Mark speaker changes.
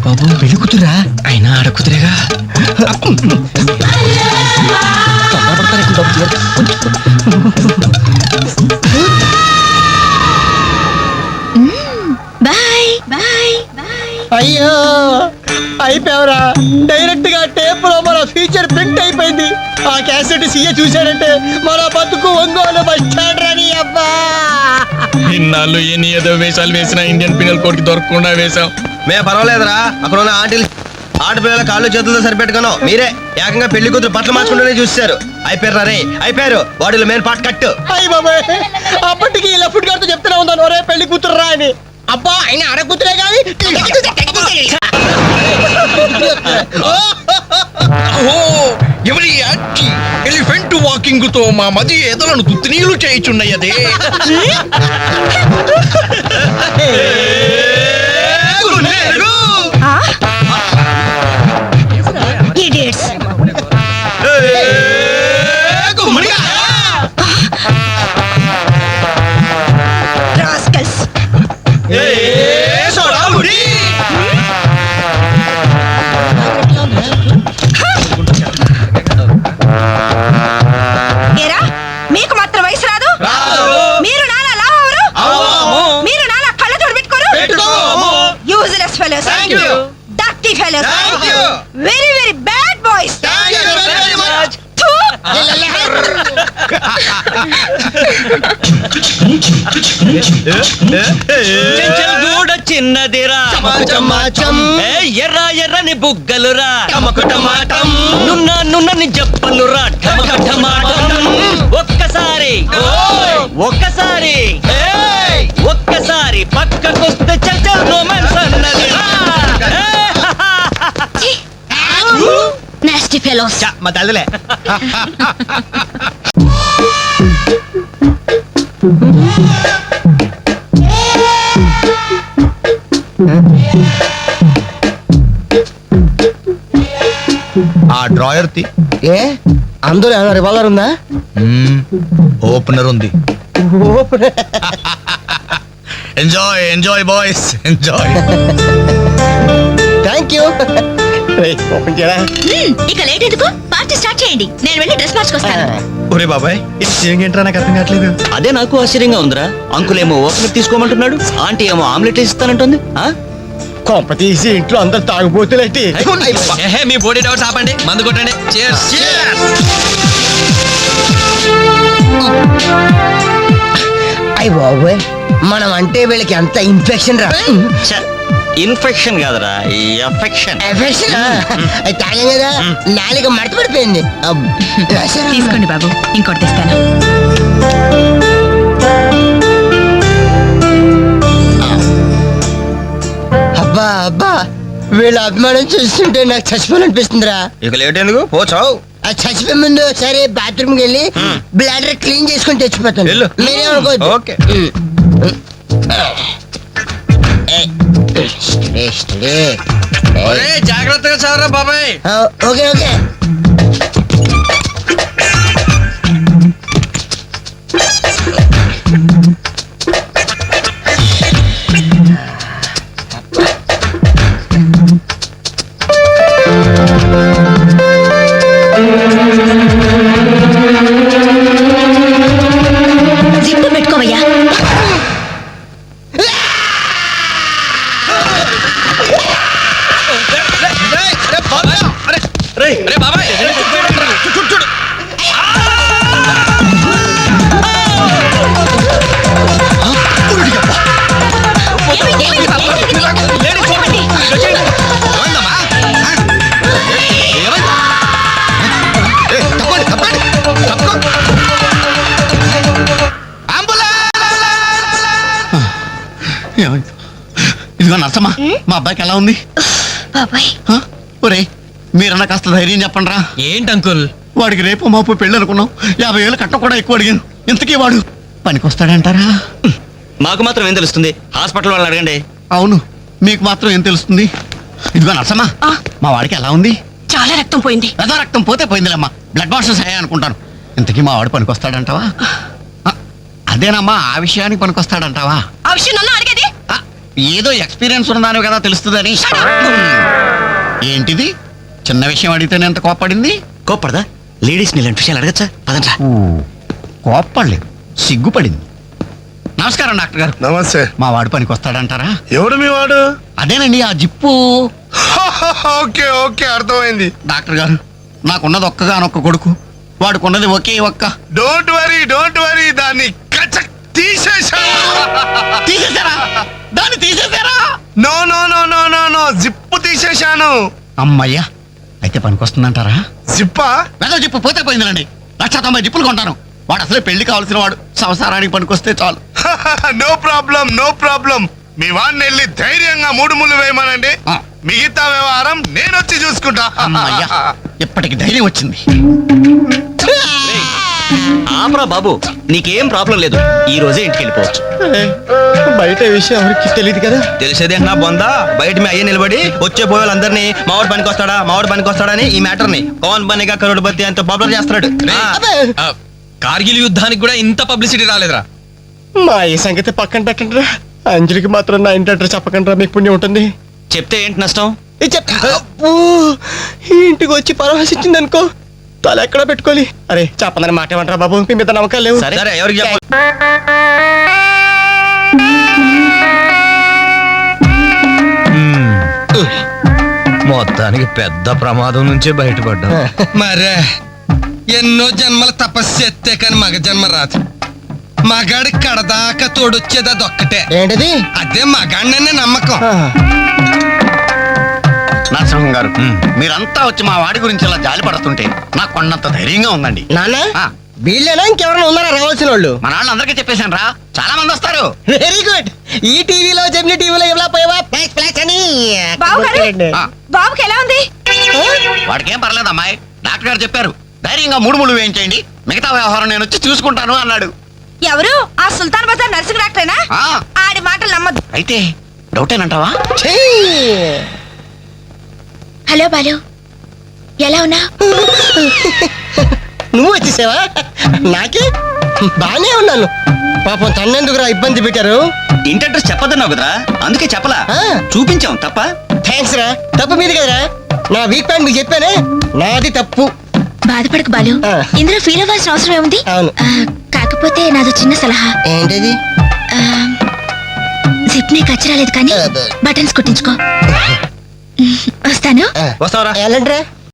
Speaker 1: బాబు పెళ్లి కూతురా అయినా ఆడ కుతురేగా
Speaker 2: అయ్యో అయిపోయావరా. డైరెక్ట్ గా టేప్ లో మన ఫ్యూచర్ ప్రింట్ అయిపోయింది. ఆ క్యాసెట్ సీఏ చూశాడంటే మన బతుకు ఒంగోలు బస్ స్టాండ్ రాని. అబ్బా
Speaker 1: ఇన్నాళ్ళు ఎన్ని ఏదో వేషాలు వేసినా ఇండియన్ పీనల్ కోడ్ కి దొరకకుండా వేసాం.
Speaker 3: మేము పర్వాలేదురా, అక్కడ ఉన్న ఆంటీలు ఆడపిల్లల కాళ్ళు చేతులతో సరిపెట్టుకును. మీరే ఏకంగా పెళ్లి కూతురు బట్టలు మార్చుకుంటూనే చూస్తారు. అయిపోయారు రే, అయిపోయారు. బాడీలో మెయిన్ పార్ట్ కట్టు.
Speaker 2: అయ్యి బాబాయ్, అప్పటికి లెఫ్ట్ గారితో చెప్తూనే ఉన్నాను ఒరే పెళ్లి కూతురు రా అని. అబ్బా ఆయన ఆడ కూతురే కానీ
Speaker 1: ఎవరి ఎలిఫెంట్ వాకింగ్ తో మా మది ఎదలను తుత్తినీలు చేయుచున్నయదే.
Speaker 4: మీకు మాత్రం వయసు రాదు? మీరు నాలా లావరు, మీరు నాలా కళ్ళ తోడు పెట్టుకోరు. Useless fellows, dirty fellows, very very bad boys.
Speaker 5: దూడ చిన్నదిరా, ఎర్ర ఎర్రని బుగ్గలురా, నున్న నున్నని జప్పలురా, ఒక్కసారి ఒక్కసారి ఒక్కసారి పక్కకొస్తే చల్ రొమాన్స్ అన్నదిరా.
Speaker 4: Nasty fellows.
Speaker 3: మా తల్లిలే. ఆ డ్రాయర్ తి.
Speaker 2: ఏ అందులో ఏమైనా రివాల్వర్ ఉందా?
Speaker 3: ఓపెనర్ ఉంది. Enjoy enjoy boys enjoy.
Speaker 2: Thank you. Open చేయరా.
Speaker 4: ఇక లేట్ ఎందుకు, పార్టీ స్టార్ట్ చేయండి. నేను వెళ్ళి డ్రెస్ మార్చుకొస్తాను.
Speaker 3: ఒరే బాబాయ్, ఇది సీయింగ్ ఏంట్రా, నాకు అర్థం కావట్లేదు.
Speaker 5: అదే నాకు ఆశ్చర్యంగా ఉందిరా. అంకుల్ ఏమో ఓపెనర్ తీసుకోమంటున్నాడు, ఆంటీ ఏమో ఆమ్లెట్ ఇస్తానంటుంది.
Speaker 2: కొంప తీసి ఇంట్లో అందరు తాగుబోతులేంటి?
Speaker 1: మీ బాడీ డౌట్స్ ఆపండి, మందు కొట్టండి.
Speaker 2: అయ్య బాబోయ్, మనం అంటే వీళ్ళకి ఎంత ఇన్ఫెక్షన్ రా.
Speaker 5: ఇన్ఫెక్షన్ కాదురా, ఎఫెక్షన్.
Speaker 2: ఎఫెక్షన్ తాగే కదా నాలుగు మడత పడిపోయింది.
Speaker 4: తీసుకోండి బాబు, ఇంకోటి తెస్తాను.
Speaker 2: అబ్బా అబ్బా, వీళ్ళ అభిమానం చూస్తుంటే నాకు చచ్చిపోవాలనిపిస్తుందిరా.
Speaker 3: ఇక లేట్ ఎందుకు, పోచావు.
Speaker 2: అది చచ్చిపోయే ముందు సరే బాత్రూమ్కి వెళ్ళి బ్లాడర్ క్లీన్ చేసుకొని తెచ్చిపోతాను. మీరేమనుకోవద్దు.
Speaker 3: ఓకే.
Speaker 1: జాగ్రత్తగా చావరా బాబాయ్.
Speaker 2: Okay okay.
Speaker 4: జిప్పు పెట్టుకోవయ్యా.
Speaker 1: బాబాయ్ చూడు.
Speaker 6: ఇదిగో నర్సమ్మా, మా అబ్బాయికి ఎలా ఉంది?
Speaker 4: బాబాయ్
Speaker 6: ఒరే, మీరన్నా కాస్త ధైర్యం చెప్పండి రా.
Speaker 1: ఏంటి అంకుల్?
Speaker 6: వాడికి రేపు మాపు పెళ్ళి అనుకున్నాం, 50,000 కట్ట కూడా ఎక్కువ అడిగాను. ఇంతకీ వాడు పనికొస్తాడంటారా?
Speaker 5: మాకు మాత్రం ఏం తెలుస్తుంది? హాస్పిటల్ వాళ్ళని అడగండి.
Speaker 6: అవును, మీకు మాత్రం ఏం తెలుస్తుంది? ఇదిగో నర్సమ్మా, మా వాడికి ఎలా ఉంది?
Speaker 4: చాలా రక్తం పోయింది.
Speaker 6: రథ రక్తం పోతే పోయిందిలేమ్మా, బ్లడ్ వాషెస్ అయ్యా అనుకుంటాను. ఇంతకీ మా వాడు పనికొస్తాడంటావా? అదేనమ్మా, ఆ విషయానికి పనికొస్తాడంటావా?
Speaker 4: ఆ విషయం నన్ను అడిగేది.
Speaker 6: ఆ, ఏదో ఎక్స్పీరియన్స్ ఉన్నదాని కదా తెలుస్తుందని. ఏంటిది? చిన్న విషయం అడిగితేనే ఎంత కోప్పడింది?
Speaker 5: కోప్పడదా? లేడీస్ ఇలాంటి విషయాలు అడగచ్చా? పదండ్రా.
Speaker 6: కోప్పడలేదు, సిగ్గుపడింది. నమస్కారం డాక్టర్ గారు.
Speaker 7: నమస్తే.
Speaker 6: మా వాడు పనికొస్తాడంటారా?
Speaker 7: ఎవడు మీ వాడు?
Speaker 6: అదేనండి ఆ జిప్పు.
Speaker 7: ఓకే ఓకే, అర్థమైంది.
Speaker 6: డాక్టర్ గారు, నాకున్నది ఒక్కగానొక్క కొడుకు, వాడుకున్నది ఒకే ఒక్క.
Speaker 7: డోంట్ వరీ, దాన్ని కచక్ తీసేశాను.
Speaker 6: తీసేశారా? దాన్ని తీసేశారా?
Speaker 7: No no no no no no, zip తీసేశాను.
Speaker 6: అమ్మయ్యా, అయితే పనికొస్తుందంటారా?
Speaker 7: జిప్పా?
Speaker 6: వెదవ జిప్పు పోతే పోయిందిలండి. 190 జిప్పులు కొంటాను. వాడు అసలే పెళ్లి కావాల్సిన వాడు, సంసారానికి పనికొస్తే చాలు.
Speaker 7: No problem. మీ వాడిని వెళ్ళి ధైర్యంగా 3 ముళ్ళు వేయమనండి.
Speaker 6: ఆ.
Speaker 7: మిగతా వ్యవహారం నేను వచ్చి చూసుకుంటా.
Speaker 6: అమ్మయ్యా, ఇప్పటికి ధైర్యం వచ్చింది.
Speaker 5: ఆపరా బాబు, నీకేం ప్రాబ్లం లేదు. ఈ రోజే ఇంటికి వెళ్ళిపోవచ్చు.
Speaker 2: బయట విషయం ఎవరికి తెలియదు కదా.
Speaker 3: తెలిసేది నా బొందా, బయట మీ అయ్యే నిలబడి వచ్చే పోయే వాళ్ళందరినీ మావాడు పనికొస్తాడని ఈ మ్యాటర్ ని కౌన్ బనేగా కరోడ్పతి అంత పాపులర్ చేస్తున్నాడు.
Speaker 1: ఆ, కార్గిల్ యుద్ధానికి కూడా ఇంత పబ్లిసిటీ రాలేదురా.
Speaker 2: మా ఈ సంగతి పక్కన పెట్టండి రా. అంజలికి మాత్రం నా ఇంటి అడ్రస్ చెప్పకండి రా, మీకు పుణ్యం ఉంటుంది.
Speaker 5: చెప్తే ఏంటి నష్టం?
Speaker 2: అబ్బో, ఈ ఇంటికి వచ్చి పరామర్శించింది అనుకో, తల ఎక్కడ పెట్టుకోవాలి. అరే చెప్పందని మాట ఏమంటారా బాబు, మీ మీద నమ్మకాలు లేవు.
Speaker 5: సరే.
Speaker 3: సరే, ఎవరికి చెప్పాలి?
Speaker 8: మొత్తానికి పెద్ద ప్రమాదం నుంచే బయటపడ్డా. మరే ఎన్నో జన్మల తపస్సు ఎత్తే కాని మగ జన్మ రాదు. మగాడి కడదాకా తోడొచ్చేది అదొక్కటే.
Speaker 2: ఏంటిది?
Speaker 8: అదే మగాడిననే నమ్మకం.
Speaker 6: నరసింహం గారు, మీరంతా వచ్చి మా వాడి గురించి ఇలా జాలి పడుతుంటే నాకు కొండంత ధైర్యంగా ఉందండి.
Speaker 2: నాన్న,
Speaker 6: ఆ.
Speaker 2: వీళ్ళేనా ఇంకెవరైనా ఉన్నారా రావాల్సిన వాళ్ళు?
Speaker 6: మన వాళ్ళందరికీ చెప్పేశాను రా, చాలా మంది వస్తారు.
Speaker 2: Very good. ఈ టీవీలో జెమిని టీవీలో ఇలా పోయావా ఫ్లాష్ ఫ్లాష్ అని.
Speaker 4: బాబు గారు,
Speaker 6: ఆ.
Speaker 4: బాబుకి ఎలా ఉంది?
Speaker 6: వాడికేం పర్లేదు అమ్మాయి, డాక్టర్ గారు చెప్పారు ధైర్యంగా 3 ముళ్ళు వేయించేయండి, మిగతా వ్యవహారం నేను వచ్చి చూసుకుంటాను అన్నాడు.
Speaker 4: ఎవరు? ఆ సుల్తాన్ బజార్ నర్సింగ్ డాక్టరేనా?
Speaker 6: ఆ.
Speaker 4: ఆడి మాటలు నమ్మద్దు.
Speaker 6: అయితే డౌటేనంటావా?
Speaker 2: ఛీ!
Speaker 4: హలో బాలు, ఎలా ఉన్నా?
Speaker 2: నువ్వు వచ్చేసావా? నాకే బానే ఉన్నాను. పాపం తన్నెందుకురా ఇబ్బంది పెట్టారు?
Speaker 5: ఇంటి అడ్రస్ చెప్పదన్నావు కదరా, అందుకే చెప్పలా.
Speaker 2: ఆ.
Speaker 5: చూపించాం తప్ప.
Speaker 2: థ్యాంక్స్ రా. తప్పు మీది కదరా. నా వీక్ పాయింట్ మీకు చెప్పానే, నాది తప్పు.
Speaker 9: బాధపడకు బాలు,
Speaker 2: ఆ.
Speaker 9: ఇందులో ఫీల్ అవ్వాల్సిన అవసరం ఏముంది?
Speaker 2: అవును.
Speaker 9: కాకపోతే నాదో చిన్న సలహా.
Speaker 2: ఏంటిది?
Speaker 9: జిప్ ని కచ్చరాలేదు కానీ బటన్స్ కుట్టించుకో. వస్తాను.
Speaker 3: వస్తావరా?
Speaker 2: ఎలాంటిరా?